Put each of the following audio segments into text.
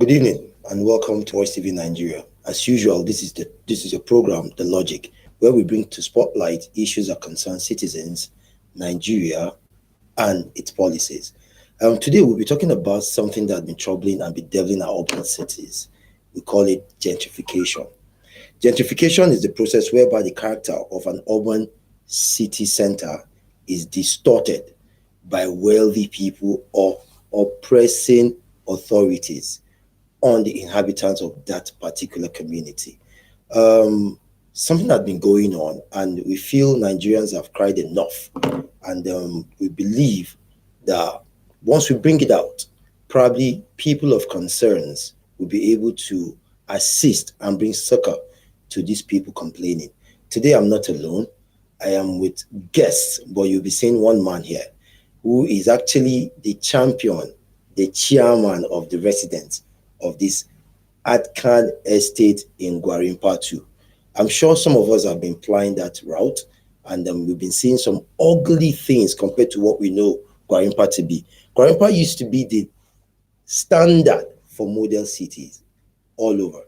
Good evening and welcome to Voicetv Nigeria. As usual, this is a program, The Logic, where we bring to spotlight issues that concern citizens, Nigeria, and its policies. Today we'll be talking about something that's been troubling and bedeviling our urban cities. We call it gentrification. Gentrification is the process whereby the character of an urban city center is distorted by wealthy people or oppressing authorities on the inhabitants of that particular community. Something has been going on, and we feel Nigerians have cried enough. And we believe that once we bring it out, probably people of concerns will be able to assist and bring succor to these people complaining. Today, I'm not alone. I am with guests, but you'll be seeing one man here who is actually the champion, the chairman of the residents of this Adkan estate in Gwarimpa 2. I'm sure some of us have been plying that route, and we've been seeing some ugly things compared to what we know Gwarimpa to be. Gwarimpa used to be the standard for model cities all over.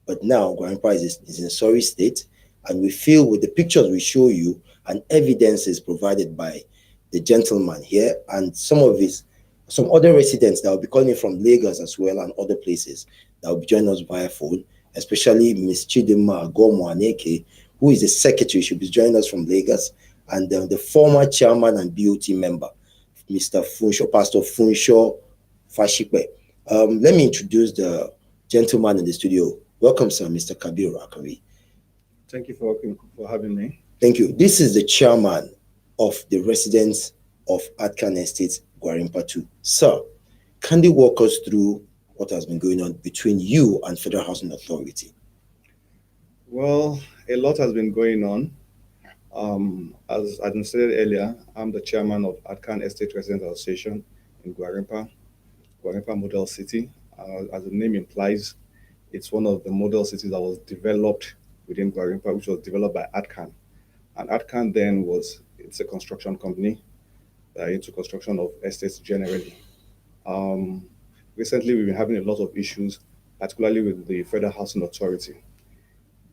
But now Gwarimpa is in a sorry state, and we feel with the pictures we show you and evidences provided by the gentleman here and some other residents that will be calling from Lagos as well and other places that will be joining us via phone, especially Ms. Chidima Agomwaneke, who is the secretary. She'll be joining us from Lagos, and the former chairman and BOT member, Mr. Funsho, Pastor Funsho Fashikwe. Let me introduce the gentleman in the studio. Welcome, sir, Mr. Kabir Akari. Thank you for having me. Thank you. This is the chairman of the residents of Adkan Estate, Gwarimpa 2. Sir, can you walk us through what has been going on between you and Federal Housing Authority? Well, a lot has been going on. As I stated earlier, I'm the chairman of Adkan Estate Residents Association in Gwarimpa Model City. As the name implies, it's one of the model cities that was developed within Gwarimpa, which was developed by Adkan. And Adkan then it's a construction company into construction of estates generally. Recently, we've been having a lot of issues, particularly with the Federal Housing Authority,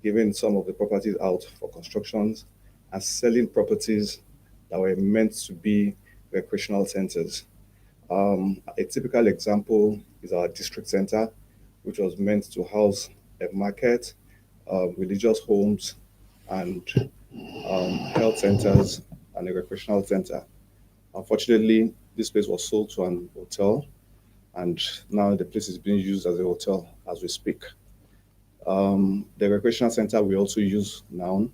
giving some of the properties out for constructions and selling properties that were meant to be recreational centers. A typical example is our district center, which was meant to house a market, religious homes, and health centers, and a recreational center. Unfortunately, this place was sold to an hotel, and now the place is being used as a hotel as we speak. The recreational center we also use now.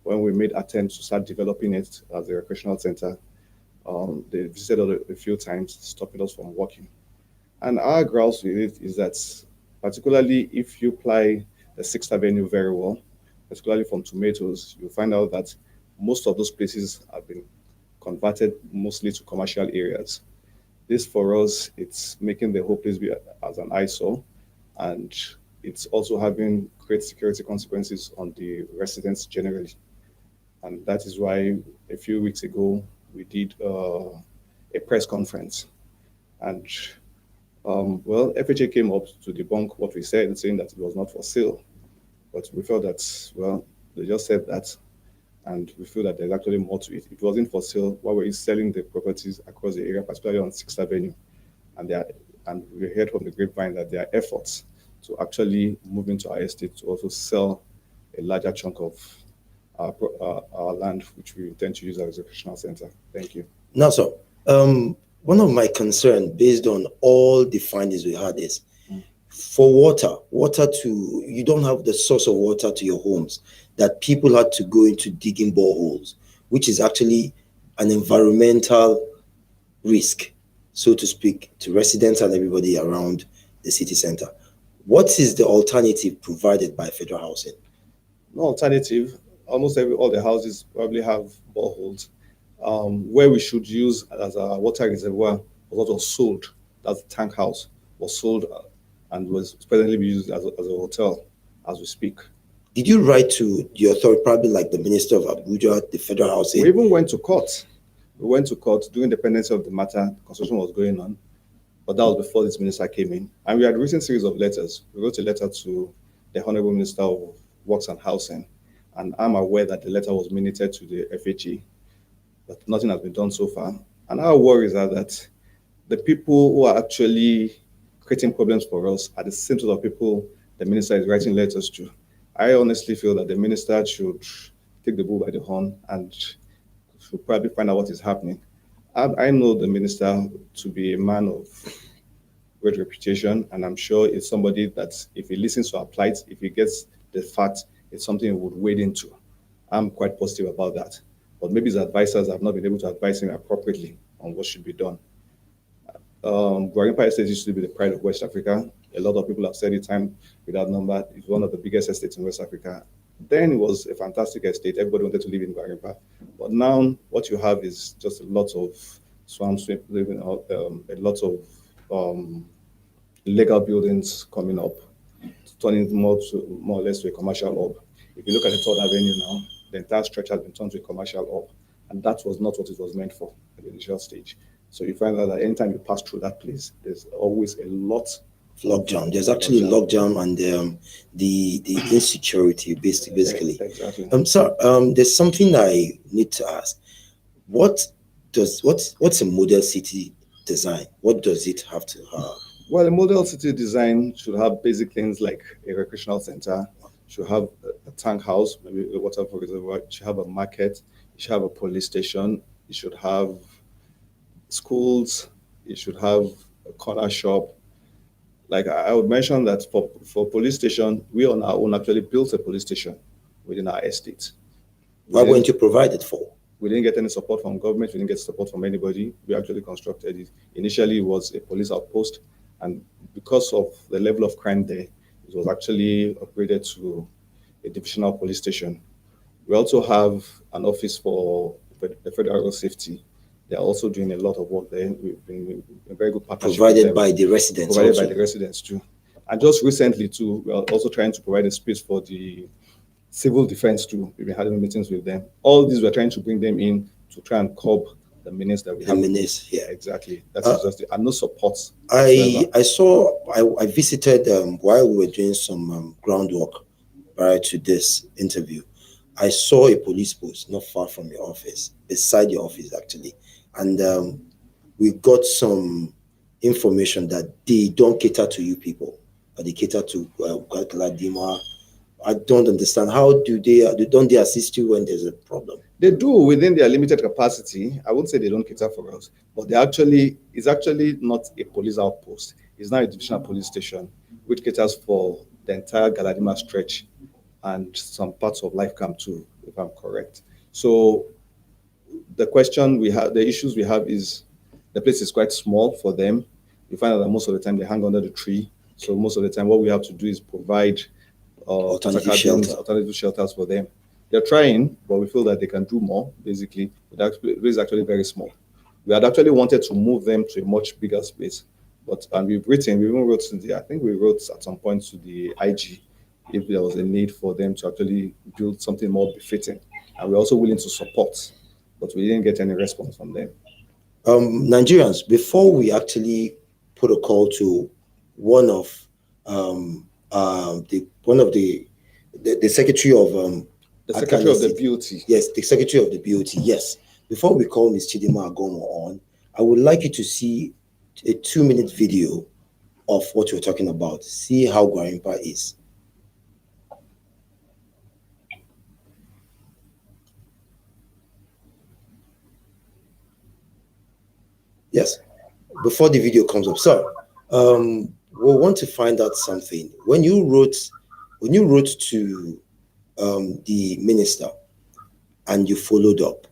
When we made attempts to start developing it as a recreational center, they visited a few times, stopping us from working. And our grouse with it is that, particularly if you apply the 6th Avenue very well, particularly from tomatoes, you'll find out that most of those places have been converted mostly to commercial areas. This for us, it's making the whole place be as an eyesore, and it's also having great security consequences on the residents generally. And that is why a few weeks ago, we did a press conference. And well, FHA came up to debunk what we said, saying that it was not for sale. But we felt that, well, they just said that, and we feel that there's actually more to it. It wasn't for sale. While we're selling the properties across the area, particularly on 6th Avenue, and we heard from the grapevine that there are efforts to actually move into our estate to also sell a larger chunk of our land, which we intend to use as a recreational center. Thank you. Now, sir, one of my concerns, based on all the findings we had, is for you don't have the source of water to your homes, that people had to go into digging boreholes, which is actually an environmental risk, so to speak, to residents and everybody around the city center. What is the alternative provided by Federal Housing? No alternative. Almost all the houses probably have boreholes. Where we should use as a water reservoir was sold. That's the tank house was sold and was presently being used as a hotel as we speak. Did you write to the authority, probably like the Minister of Abuja, the Federal Housing? We even went to court. We went to court during the pendency of the matter. Construction was going on. but that was before this minister came in. And we had written a series of letters. We wrote a letter to the Honorable Minister of Works and Housing, and I'm aware that the letter was minuted to the FHA, but nothing has been done so far. And our worries are that the people who are actually creating problems for us are the same sort of people the minister is writing letters to. I honestly feel that the minister should take the bull by the horn and should probably find out what is happening. I know the minister to be a man of great reputation, and I'm sure it's somebody that if he listens to our plight, if he gets the facts, it's something he would wade into. I'm quite positive about that. But maybe his advisors have not been able to advise him appropriately on what should be done. Gwarimpa Estate used to be the pride of West Africa. A lot of people have said it time without number. It's one of the biggest estates in West Africa. Then it was a fantastic estate. Everybody wanted to live in Gwarimpa. But now what you have is just a lot of swamps, living out, a lot of legal buildings coming up, turning more or less to a commercial hub. If you look at the Third Avenue now, the entire stretch has been turned to a commercial hub, and that was not what it was meant for at the initial stage. So you find out that anytime you pass through that place, there's always a lot lockdown. There's actually lockdown and the insecurity, basically. Exactly. Sir, there's something I need to ask. What's a model city design? What does it have to have? Well, a model city design should have basic things like a recreational center, should have a tank house, maybe a water reservoir, it should have a market, it should have a police station, it should have schools, it should have a corner shop. Like I would mention that for police station, we on our own actually built a police station within our estate. Why weren't you provided for? We didn't get any support from government. We didn't get support from anybody. We actually constructed it. Initially, it was a police outpost, and because of the level of crime there, it was actually upgraded to a divisional police station. We also have an office for the federal road safety. They are also doing a lot of work there. We've been a very good partnership. Provided by the residents. Provided by the residents too. And just recently too, we are also trying to provide a space for the civil defense too. We've been having meetings with them. All these we're trying to bring them in to try and curb the menace that we have. The menace, yeah. Exactly. That is just it. And no support. I visited while we were doing some groundwork prior to this interview. I saw a police post not far from your office, beside your office actually. And we got some information that they don't cater to you people, but they cater to Galadima. I don't understand. How do don't they assist you when there's a problem? They do within their limited capacity. I wouldn't say they don't cater for us, but it's actually not a police outpost. It's now a divisional police station, which caters for the entire Galadima stretch and some parts of Life Camp too, if I'm correct. So the issues we have is the place is quite small for them. You find out that most of the time they hang under the tree. So most of the time what we have to do is provide alternative shelters for them. They're trying, but we feel that they can do more, basically. It is actually very small. We had actually wanted to move them to a much bigger space. And we even wrote I think we wrote at some point to the IG if there was a need for them to actually build something more befitting. And we're also willing to support, but we didn't get any response from them. Nigerians, before we actually put a call to one of the secretary of the secretary of the BOT. Yes, the secretary of the BOT. Yes. Before we call Ms. Chidima Agomo on, I would like you to see a 2-minute video of what you're talking about. See how Gwarimpa is. Yes. Before the video comes up, sir, we want to find out something. When you wrote to the minister and you followed up,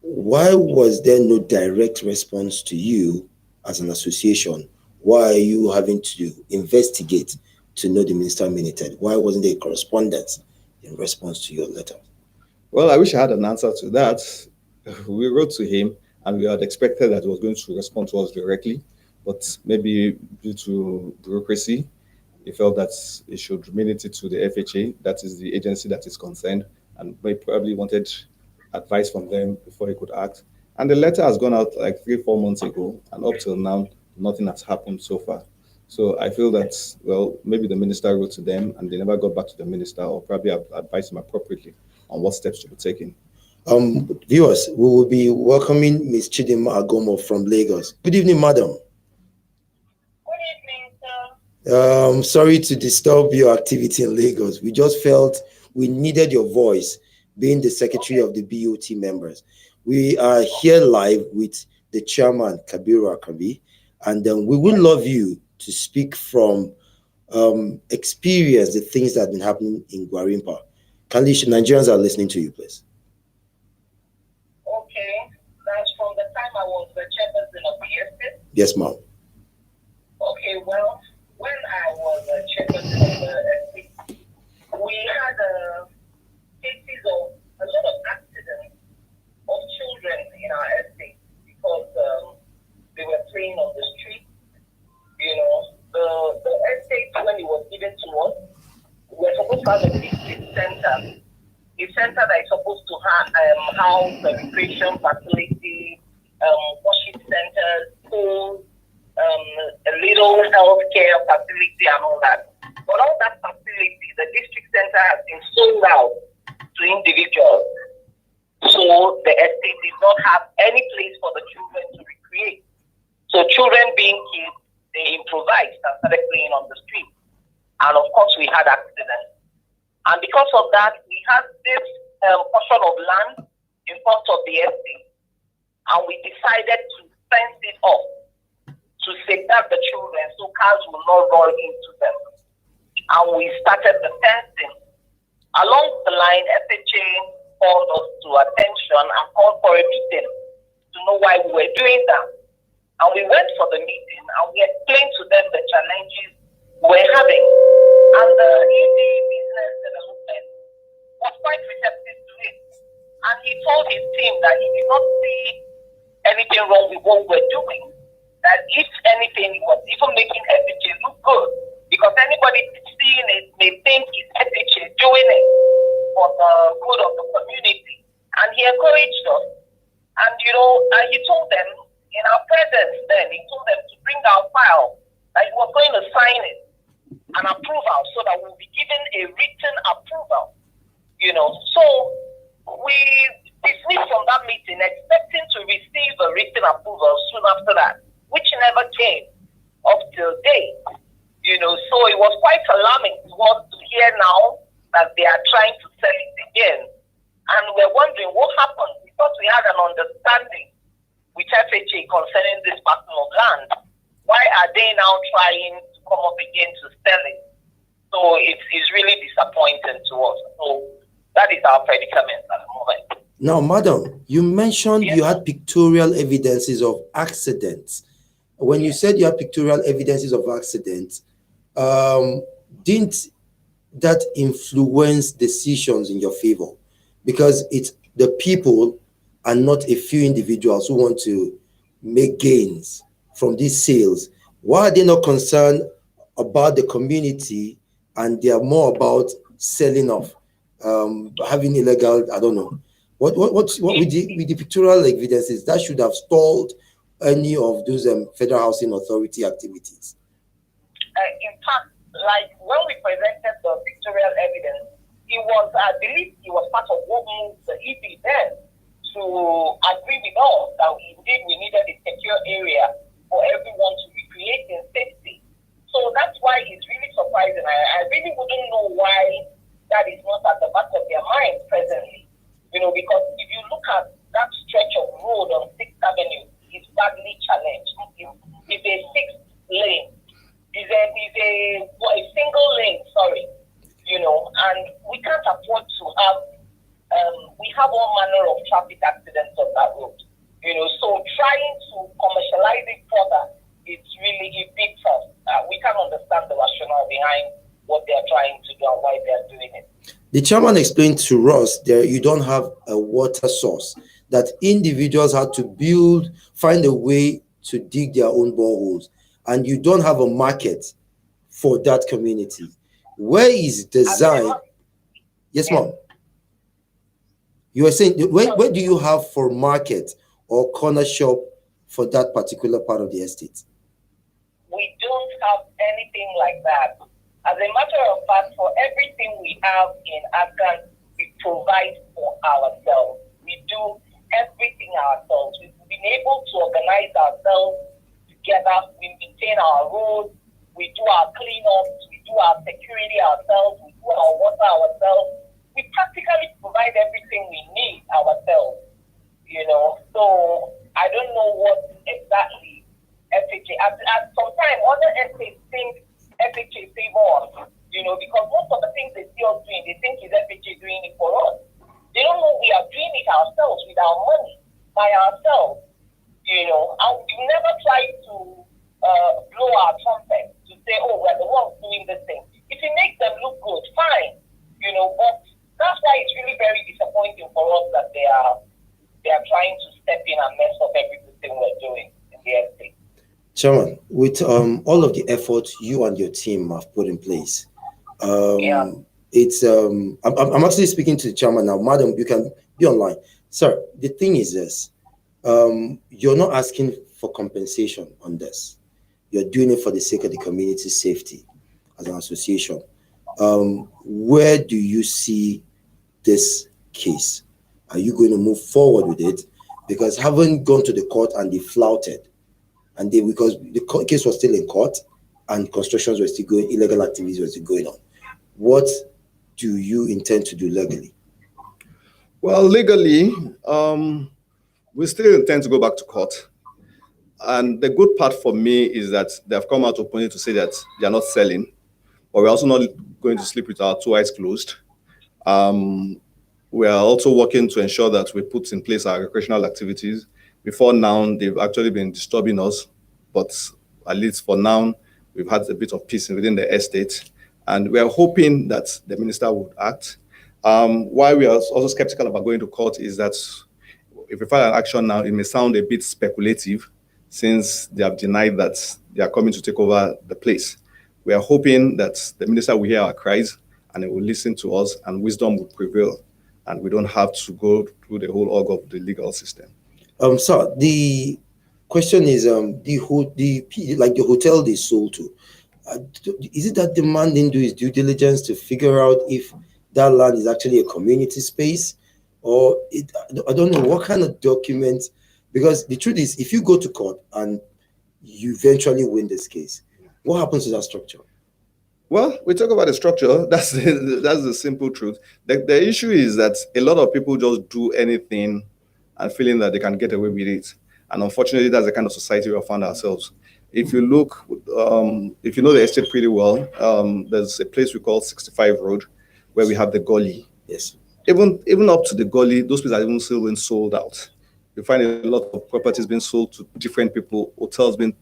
why was there no direct response to you as an association? Why are you having to investigate to know the minister minuted? Why wasn't there correspondence in response to your letter? Well, I wish I had an answer to that. We wrote to him and we had expected that he was going to respond to us directly, but maybe due to bureaucracy, he felt that he should minute it to the FHA, that is the agency that is concerned, and he probably wanted advice from them before he could act. And the letter has gone out like 3-4 months ago, and up till now, nothing has happened so far. So I feel that, well, maybe the minister wrote to them and they never got back to the minister, or probably advised him appropriately on what steps to be taken. Viewers, we will be welcoming Ms. Chidima Agomo from Lagos. Good evening, madam. Good evening, sir. Sorry to disturb your activity in Lagos. We just felt we needed your voice, being the secretary of the BOT members. We are here live with the chairman, Kabiru Akabi, and we would love you to speak from experience, the things that have been happening in Gwarimpa. Kindly, Nigerians are listening to you, please. Okay, that's from the time I was the chairperson of the estate. Yes, ma'am. Okay, well, when I was the chairperson of the estate, we had cases of a lot of accidents of children in our estate because they were playing on the street. You know, the estate, when it was given to us, we were supposed to have a district center. A center that is supposed to house a recreation facility, worship centers, schools, a little healthcare facility and all that. But all that facility, the district center has been sold out to individuals. So the estate did not have any place for the children to recreate. So children being kids, they improvised and started playing on the street. And of course, we had accidents. And because of that, we had this portion of land in front of the estate. And we decided to fence it off to safeguard the children so cars will not run into them. And we started the fencing. Along the line, FHA called us to attention and called for a meeting to know why we were doing that. And we went for the meeting and we explained to them the challenges we're having. And the ED business development was quite receptive to it. And he told his team that he did not see anything wrong with what we're doing. That if anything, it was even making FHA look good. Because anybody seeing it may think it's FHA doing it for the good of the community. And he encouraged us. And, he told them, in our presence then, he told them to bring our file, that he was going to sign it, an approval, so that we'll be given a written approval. So we dismissed from that meeting expecting to receive a written approval soon after that, which never came up till date. So it was quite alarming to us to hear now that they are trying to sell it again. And we're wondering what happened, because we had an understanding with FHA concerning this parcel of land. Why are they now trying to come up again to sell it? So it's really disappointing to us. So that is our predicament at the moment. Now, madam, you mentioned you had pictorial evidences of accidents. When you said you had pictorial evidences of accidents, didn't that influence decisions in your favor? Because it's the people and not a few individuals who want to make gains from these sales. Why are they not concerned about the community and they are more about selling off, having illegal, I don't know. What with the pictorial evidences, that should have stalled any of those Federal Housing Authority activities? In fact, like when we presented the pictorial evidence, it was, I believe, it was part of what moved the ED then to agree with us that indeed we needed a secure area for everyone to recreate in safety. So that's why it's really surprising. I really wouldn't know why that is not at the back of their mind presently. Because if you look at that stretch of road on 6th Avenue, it's badly challenged. It's a 6th lane. It's a single lane, sorry. And we can't afford to have, we have all manner of traffic accidents on that road. So trying to commercialize it further, it's really a big task. We can't understand the rationale behind what they're trying to do and why they're doing it. The chairman explained to us that you don't have a water source, that individuals had to find a way to dig their own boreholes, and you don't have a market for that community. Where is design? Yes, ma'am. You were saying, where do you have for market or corner shop for that particular part of the estate? we don't have anything like that. As a matter of fact, for everything we have in Afghan, we provide for ourselves. We do everything ourselves. We've been able to organize ourselves together. We maintain our roads. We do our cleanups. We do our security ourselves. We do our water ourselves. We practically provide everything we need ourselves. So I don't know what exactly FHA. At some time, other estates think FHA favor us, because most of the things they see us doing, they think is FHA doing it for us. They don't know we are doing it ourselves with our money, by ourselves, and we've never tried to blow our trumpet to say, oh, we're the ones doing this thing. If it makes them look good, fine, but that's why it's really very disappointing for us that they are trying to step in and mess up everything we're doing in the estate. Chairman, with all of the efforts you and your team have put in place, it's I'm actually speaking to the chairman now. Madam, you can be online. Sir, the thing is this, you're not asking for compensation on this. You're doing it for the sake of the community safety as an association. Where do you see this case? Are you going to move forward with it? Because having gone to the court and they flouted, and because the case was still in court and constructions were still going, illegal activities were still going on. What do you intend to do legally? Well, legally, we still intend to go back to court. And the good part for me is that they've come out openly to say that they're not selling, but we're also not going to sleep with our two eyes closed. We are also working to ensure that we put in place our recreational activities. Before now, they've actually been disturbing us, but at least for now, we've had a bit of peace within the estate, and we are hoping that the minister would act. Why we are also skeptical about going to court is that if we file an action now, it may sound a bit speculative since they have denied that they are coming to take over the place. We are hoping that the minister will hear our cries and he will listen to us and wisdom will prevail, and we don't have to go through the whole org of the legal system. Sir, the question is, the hotel they sold to, is it that the man didn't do his due diligence to figure out if that land is actually a community space, or I don't know what kind of documents? Because the truth is, if you go to court and you eventually win this case, what happens to that structure? Well, we talk about the structure. That's the simple truth. The issue is that a lot of people just do anything and feeling that they can get away with it. And unfortunately, that's the kind of society we have found ourselves. If you look, if you know the estate pretty well, there's a place we call 65 Road where we have the gully. Yes. Even up to the gully, those places are even still being sold out. You find a lot of properties being sold to different people, hotels being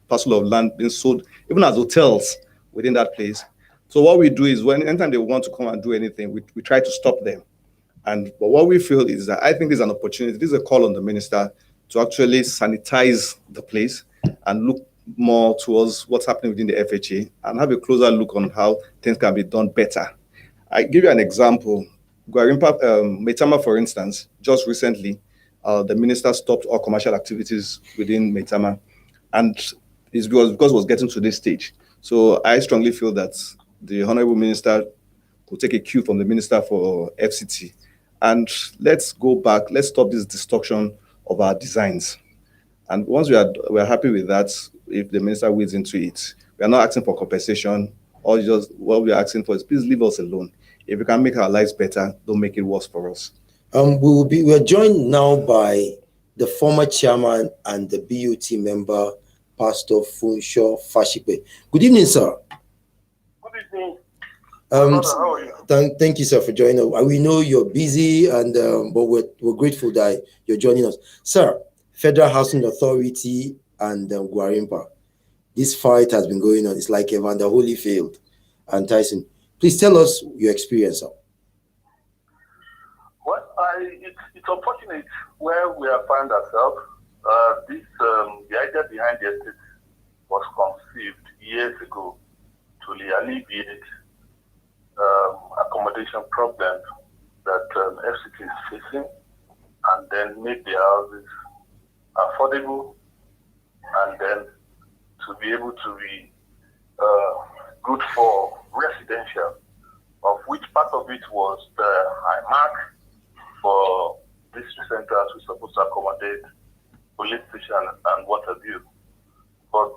parcel of land being sold, even as hotels within that place. So what we do is anytime they want to come and do anything, we try to stop them. But what we feel is that I think there's an opportunity, this is a call on the minister to actually sanitize the place and look more towards what's happening within the FHA and have a closer look on how things can be done better. I give you an example. Gwarimpa, Maitama, for instance, just recently, the minister stopped all commercial activities within Maitama, and it's because it was getting to this stage. So I strongly feel that the Honorable Minister could take a cue from the Minister for FCT, and let's go back, let's stop this destruction of our designs. And once we are happy with that, if the Minister wades into it, we are not asking for compensation, or just what we are asking for is please leave us alone. If we can make our lives better, don't make it worse for us. We are joined now by the former chairman and the BUT member, Pastor Funsho Fashipe. Good evening, sir. Good evening. How are you? Thank you, sir, for joining us. We know you're busy, and but we're grateful that you're joining us, sir. Federal Housing Authority and Gwarimpa. This fight has been going on. It's like Evander Holyfield and Tyson. Please tell us your experience, sir. Well, it's unfortunate where we have found ourselves. The idea behind the estate was conceived years ago to alleviate accommodation problems that FCT is facing, and then make the houses affordable, and then be able to be good for residential, of which part of it was the high mark for district centers which are supposed to accommodate police station and what have you. But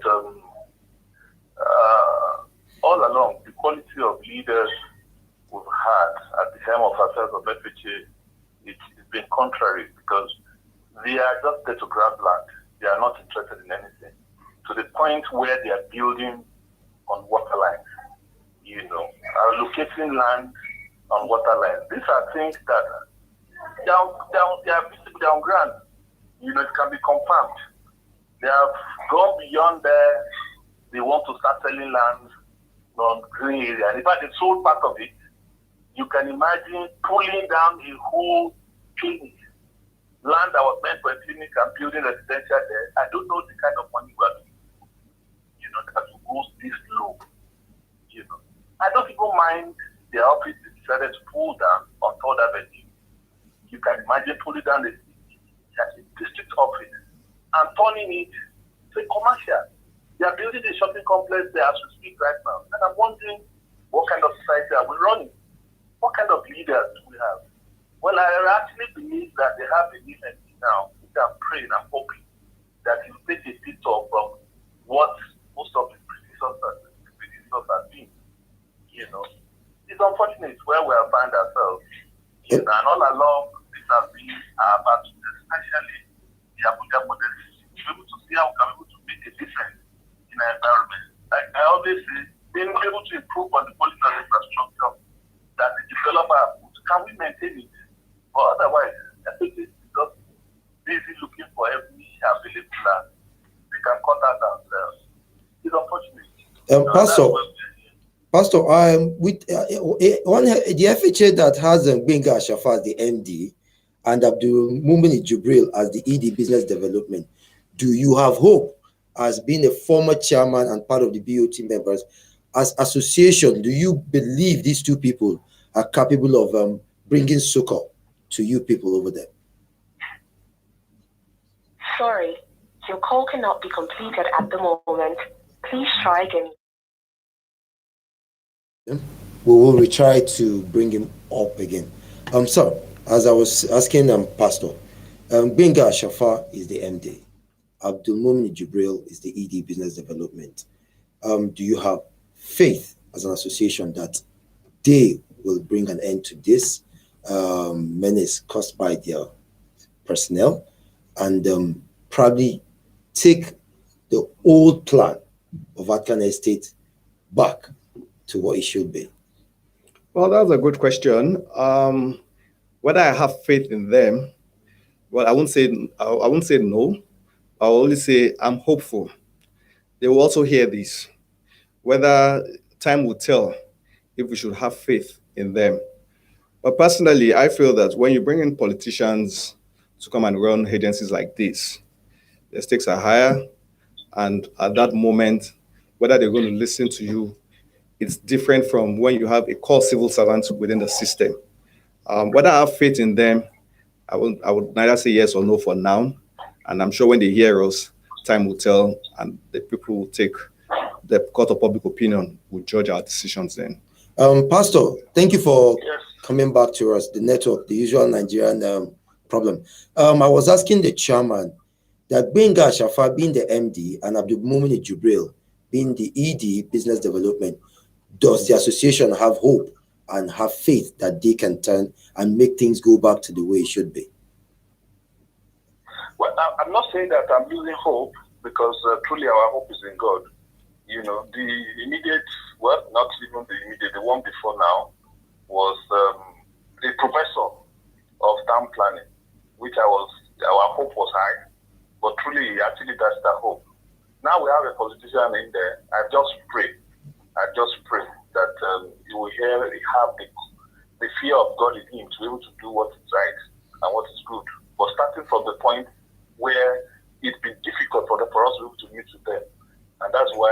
all along, the quality of leaders we've had at the helm of affairs of FHA, it's been contrary, because they are just there to grab land. They are not interested in anything, to the point where they are building on water lines, allocating land on water lines. These are things that they are visible, they are on ground. It can be confirmed. They have gone beyond there. They want to start selling land on green area. And in fact, they sold part of it. You can imagine pulling down a whole clinic, land that was meant for a clinic, and building residential there. I don't know the kind of money we are doing, that goes this low. I don't even mind the office decided to pull down on Third Avenue. You can imagine pulling down the district office and turning it to a commercial. They are building a shopping complex there as we speak right now. And I'm wondering, what kind of society are we running? What kind of leaders do we have? Well, I actually believe that they have a new entity now, which I'm praying and hoping that it will take a detour from what most of the predecessors have been. It's unfortunate where we have found ourselves. And all along, this has been our battle, especially the Abuja model, to be able to see how we can be able to make a difference in our environment. Like I always say, being able to improve on the political infrastructure that the developer put, can we maintain it? Or otherwise, I think it's just busy looking for every available land. We can cut out ourselves. It's unfortunate. Pastor, with the FHA that has Gbenga Ashafa as the MD and Abdul Mumini Jubril as the ED Business Development, do you have hope, as being a former chairman and part of the BOT members, as association, do you believe these two people are capable of bringing succor to you people over there? Sorry, your call cannot be completed at the moment. Please try again. We will retry to bring him up again. Sir, as I was asking Pastor, Gbenga Ashafa is the MD. Abdul Mumin Jubril is the ED Business Development. Do you have faith as an association that they will bring an end to this menace caused by their personnel and probably take the old plan of Vatican Estate back to what it should be? Well, that's a good question. Whether I have faith in them, well, I won't say no. I'll only say I'm hopeful. They will also hear this. Whether time will tell if we should have faith in them. But personally, I feel that when you bring in politicians to come and run agencies like this, the stakes are higher. And at that moment, whether they're going to listen to you, it's different from when you have a core civil servant within the system. Whether I have faith in them, I would neither say yes or no for now. And I'm sure when they hear us, time will tell, and the people will take the court of public opinion will judge our decisions then. Pastor, thank you for coming back to us. The network, the usual Nigerian problem. I was asking the chairman that Gbenga Ashafa being the MD and Abdul Mumini Jubril being the ED Business Development, does the association have hope and have faith that they can turn and make things go back to the way it should be? Well, I'm not saying that I'm losing hope, because truly our hope is in God. The immediate, well, not even the immediate, the one before now was the professor of town planning, which our hope was high, but truly actually that's the hope. Now we have a politician in there. I just pray that he will have the fear of God in him to be able to do what is right and what is good. But starting from the point where it's been difficult for us to meet with them. And that's why,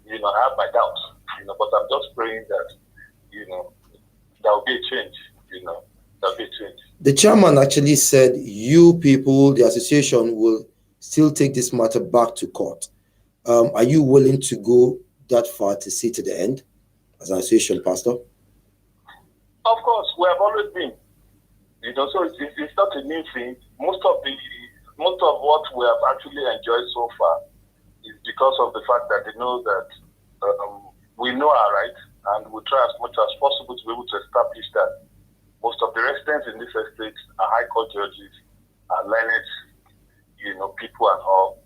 I have my doubts, but I'm just praying that, there will be a change, there'll be a change. The chairman actually said you people, the association, will still take this matter back to court. Are you willing to go that far to see to the end as an association pastor? Of course, we have always been. So it's not a new thing. Most of what we have actually enjoyed so far is because of the fact that they know that we know our rights, and we try as much as possible to be able to establish that most of the residents in this estate are high court judges, are learned, people and all,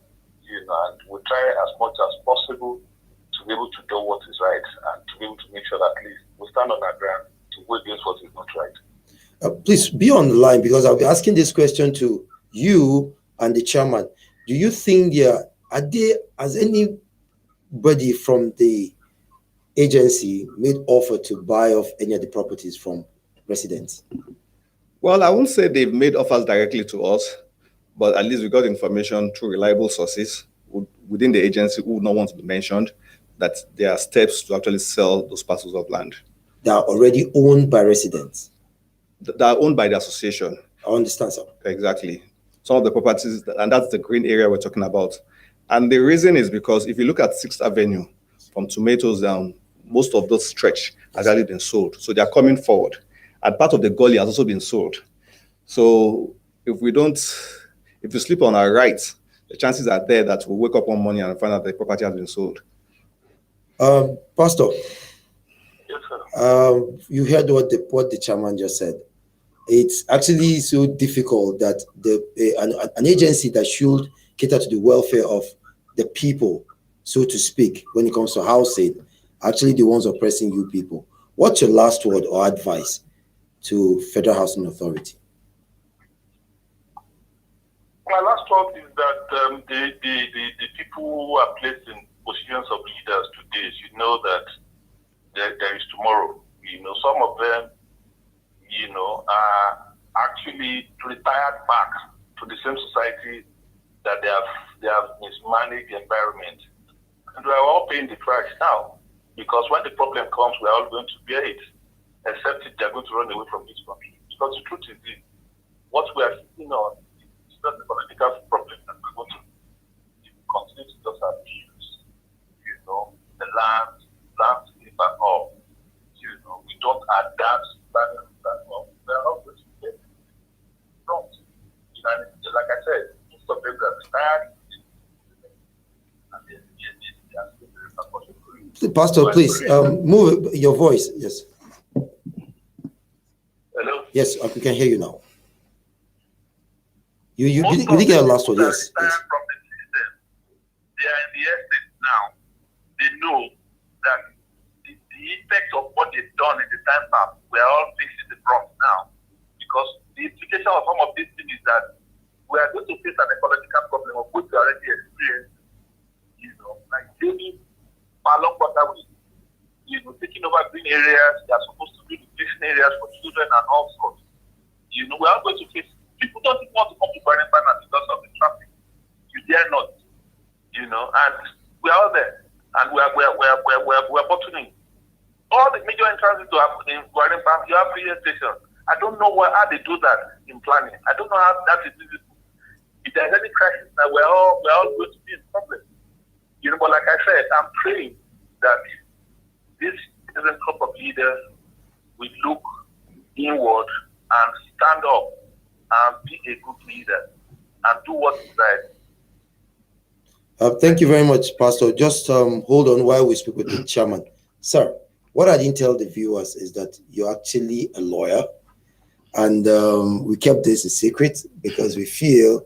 and we try as much as possible to be able to do what is right and to be able to make sure that at least we stand on our ground to go against what is not right. Please be on the line, because I'll be asking this question to you and the chairman. Do you think has anybody from the agency made offer to buy off any of the properties from residents? Well, I won't say they've made offers directly to us, but at least we got information through reliable sources within the agency who would not want to be mentioned, that there are steps to actually sell those parcels of land. They are already owned by residents? They are owned by the association. I understand, sir. Exactly. Some of the properties, and that's the green area we're talking about. And the reason is because if you look at 6th Avenue, from Tomatoes down, most of those stretch has already been sold. So they are coming forward. And part of the gully has also been sold. So if you sleep on our rights, the chances are there that we'll wake up one morning and find out the property has been sold. Pastor, Yes, sir. you heard what the chairman just said. It's actually so difficult that an agency that should cater to the welfare of the people, so to speak, when it comes to housing, actually the ones oppressing you people. What's your last word or advice to Federal Housing Authority? My last thought is that the people who are placed in positions of leaders today should know that there is tomorrow. Some of them, are actually retired back to the same society that they have mismanaged the environment. And we are all paying the price now, because when the problem comes, we are all going to bear it, except if they are going to run away from this country. Because the truth is this, what we are sitting on is not a political problem that we're going to continue to just abuse, the landscape and all. We don't adapt standards and all. We are not going to get front. Like I said, most of them are retired. Pastor, please move your voice. Yes. Hello? Yes, we can hear you now. You did get a last one, yes. From the system, they are in the estate now. They know that the effect of what they've done in the time past, we are all facing the brunt now. Because the implication of some of these things is that we are going to face an ecological problem of which we already experienced. Like maybe along waterway, taking over green areas that are supposed to be recreation areas for children and all sorts. We are going to face, people don't even want to come to Gwarimpa because of the traffic. You dare not, and we are all there, and we are bottling. All the major entrances to in Gwarimpa, you have filling stations. I don't know how they do that in planning. I don't know how that is visible. If there's any crisis, now we're all going to be in problem. But like I said, I'm praying that this present group of leaders will look inward and stand up and be a good leader and do what is right. Thank you very much, Pastor. Just hold on while we speak with the chairman. Sir, what I didn't tell the viewers is that you're actually a lawyer, and we kept this a secret because we feel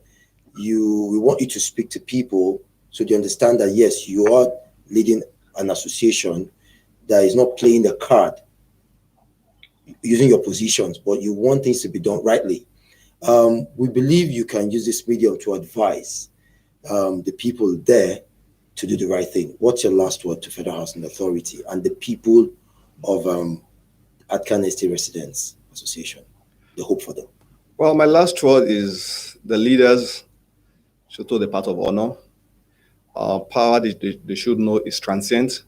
we want you to speak to people so they understand that, yes, you are leading an association that is not playing the card using your positions, but you want things to be done rightly. We believe you can use this medium to advise the people there to do the right thing. What's your last word to Federal Housing Authority and the people of Atkan Estate Residents Association, the hope for them? Well, my last word is the leaders should take the path of honor. Power, they should know, is transient.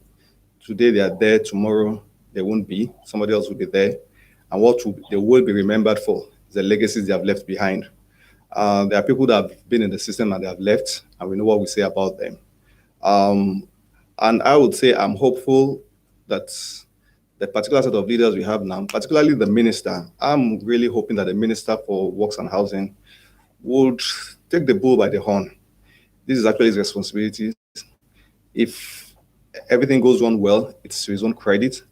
Today they are there, tomorrow they won't be. Somebody else will be there. And what they will be remembered for is the legacies they have left behind. There are people that have been in the system and they have left, and we know what we say about them. And I would say I'm hopeful that the particular set of leaders we have now, particularly the minister, I'm really hoping that the minister for works and housing would take the bull by the horn. This is actually his responsibility. If everything goes on well, it's to his own credit.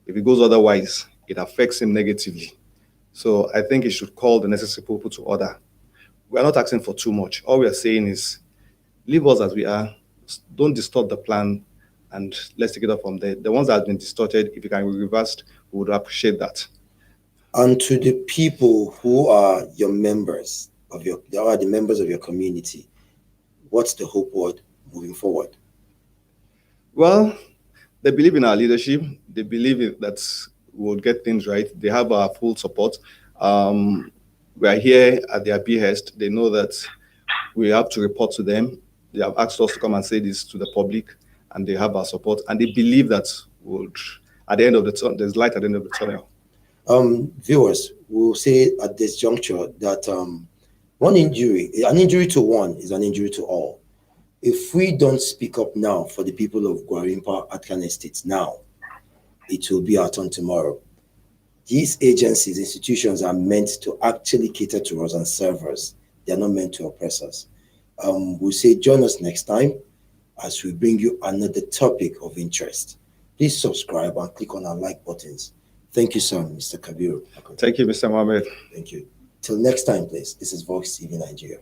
If it goes otherwise, it affects him negatively. So I think he should call the necessary people to order. We are not asking for too much. All we are saying is leave us as we are. Don't distort the plan, and let's take it up from there. The ones that have been distorted, if it can be reversed, we would appreciate that. And to the people who are your members of your, they are the members of your community, what's the hope word moving forward? Well, they believe in our leadership. They believe that we'll get things right. They have our full support. We are here at their behest. They know that we have to report to them. They have asked us to come and say this to the public, and they have our support. And they believe that at the end of the tunnel, there's light at the end of the tunnel. Viewers will say at this juncture that an injury to one is an injury to all. If we don't speak up now for the people of Gwarimpa at Kano State now, it will be our turn tomorrow. These agencies, institutions are meant to actually cater to us and serve us. They are not meant to oppress us. We'll say join us next time as we bring you another topic of interest. Please subscribe and click on our like buttons. Thank you, sir, Mr. Kabiru. Thank you, Mr. Mohammed. Thank you. Till next time, please. This is Voicetv Nigeria.